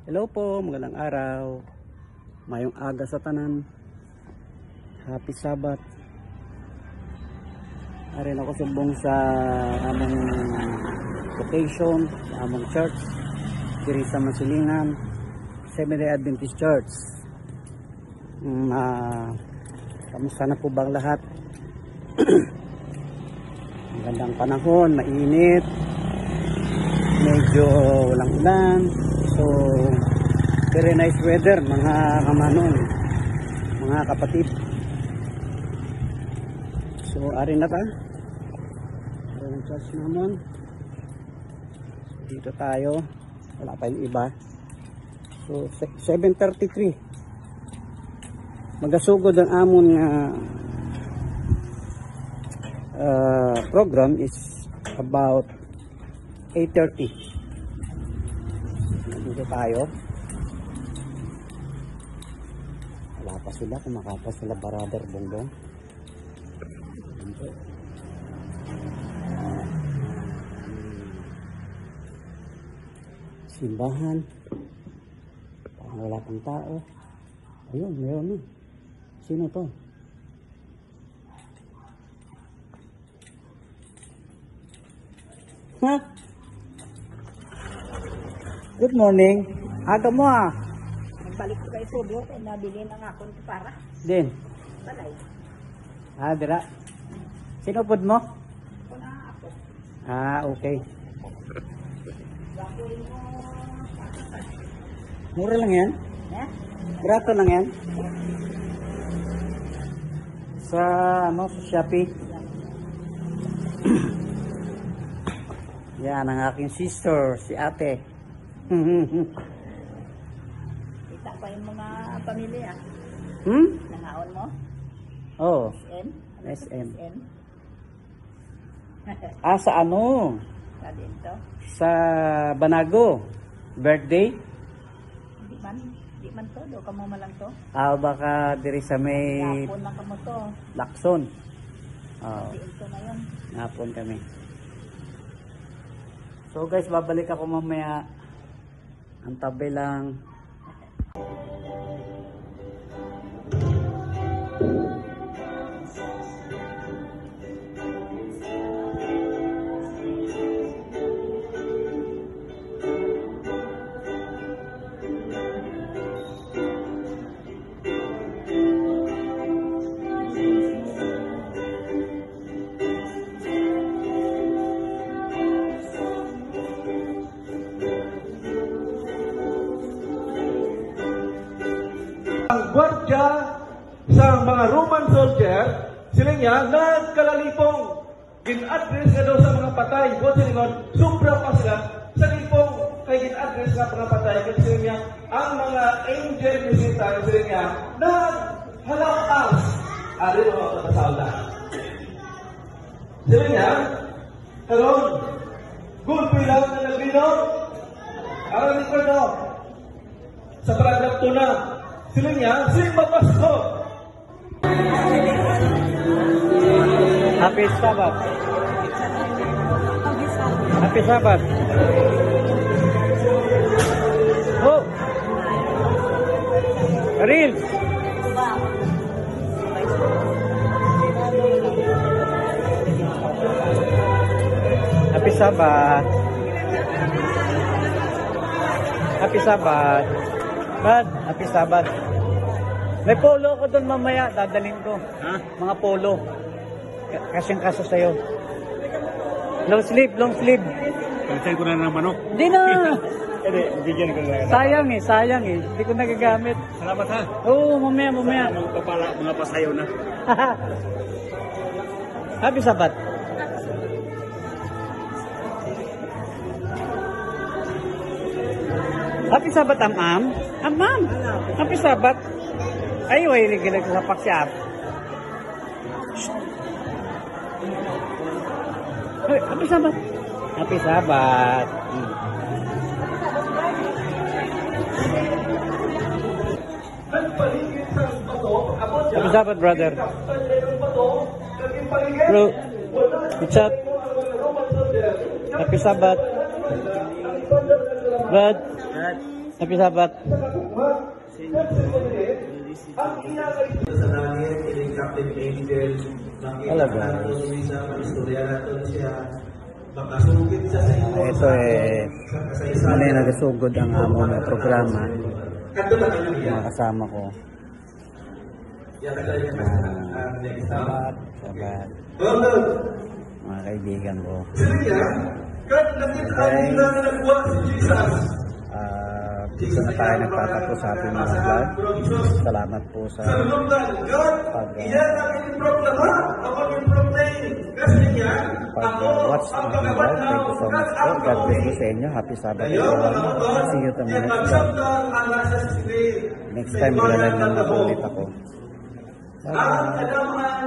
Hello po, magandang araw. Mayong aga sa tanan. Happy Sabbath. Arin ako subong sa among location, sa among church, diri sa Masilingan, Seventh-day Adventist Church. Kamusta na po bang lahat? Magandang panahon, mainit, medyo walang ulan. So, very nice weather mga kamanong, mga kapatid. So, arin na ta. Arin ang church naman. Dito tayo. Wala pa yung iba. So, 7:33. Magasugod ang amon program is about 8:30. Dito tayo. Wala pa sila, kumakapas sila Brother Bongbong. Simbahan. Parang wala pang tao. Ayun, meron na. Sino to? Ha? Good morning. Aga mo ah. Nagbalik ko kay Subyo kay nabili na nga akong para. Din. Balay. Dira. Sinupod mo? Kuna ako. Okay. Mura lang yan? Eh? Grato lang yan? Sa sa Shopee. Yan ang aking sister, si ate. Kita pa yung mga pamilya. Nangaon mo? Oh, SM? SM. SM? Sa ano? Sa dito? Sa Banago. Birthday? Di man to. Do ka mo malang to. Baka diri sa may Napon lang ka mo to. Lacson. Di ito na yun. Napon kami. So guys, babalik ako mamaya. Ang tabi lang. Ang gwardya sa mga Roman soldier, sila niya nagkalalipong. Gin-address nga daw sa mga patay. Buwan sa lingon, sobra pa sila sa lipong kay gin-address nga mga patay. Kasi sila niya, ang mga angel visita, sila niya, naghalakas. Ari mga katasawda. Sila niya, karon, gulpi lang na naglinom. Aral ni Cordo, sa paragraph 2 na, sila niya, Sigma Pasko. Happy Sabbath. Happy Sabbath. Oh. Real. Happy Sabbath. Happy Sabbath. Bad, happy Sabbath. May polo ko doon mamaya, dadalhin ko. Ha? Mga polo. Kasyang kaso sa'yo. Long sleeve, long sleeve. Pagkay ko na ng manok. Hindi na. Hindi, bigyan ko na. Sayang eh. Hindi ko nagagamit. Salamat ha. Oo, mamaya. Mga pasayaw na. Happy Sabbath. Happy Sabbath, am-am. Am-am. Happy Sabbath. Ay, way, ligilag sa paksya. Happy Sabbath. Happy Sabbath. Happy Sabbath, brother. Bro, what's up? Happy Sabbath. Brad. Happy Sabat. Sa langit, kining Captain Angel, Talaga. Luisa, istorya na to siya, makasugit siya sa iyo. Ito ano yung nagasugod ang among programa. Kanto na kayo niya. Mga kasama ko. Yan na kayo next time. Sabat. Well, Mga kaibigan ko. sila niya, kahit nakita ang na nagbuwa si Jesus. Dito na tayo nagtatapos sa ating mga vlog. Salamat po sa Sa lulungan, God, iyan ang iproklama, ako i-proclaim. Kasi niya, ako pag-watch ang ng mga vlog. pagkabat Thank you so much po. God bless you sa inyo. Happy Sabbath Kayo, everyone. mga kapatid, See you to my yan next vlog. magsabdang ang nasa sisig. Next time, maglalagay na ulit ako. Ang kadaman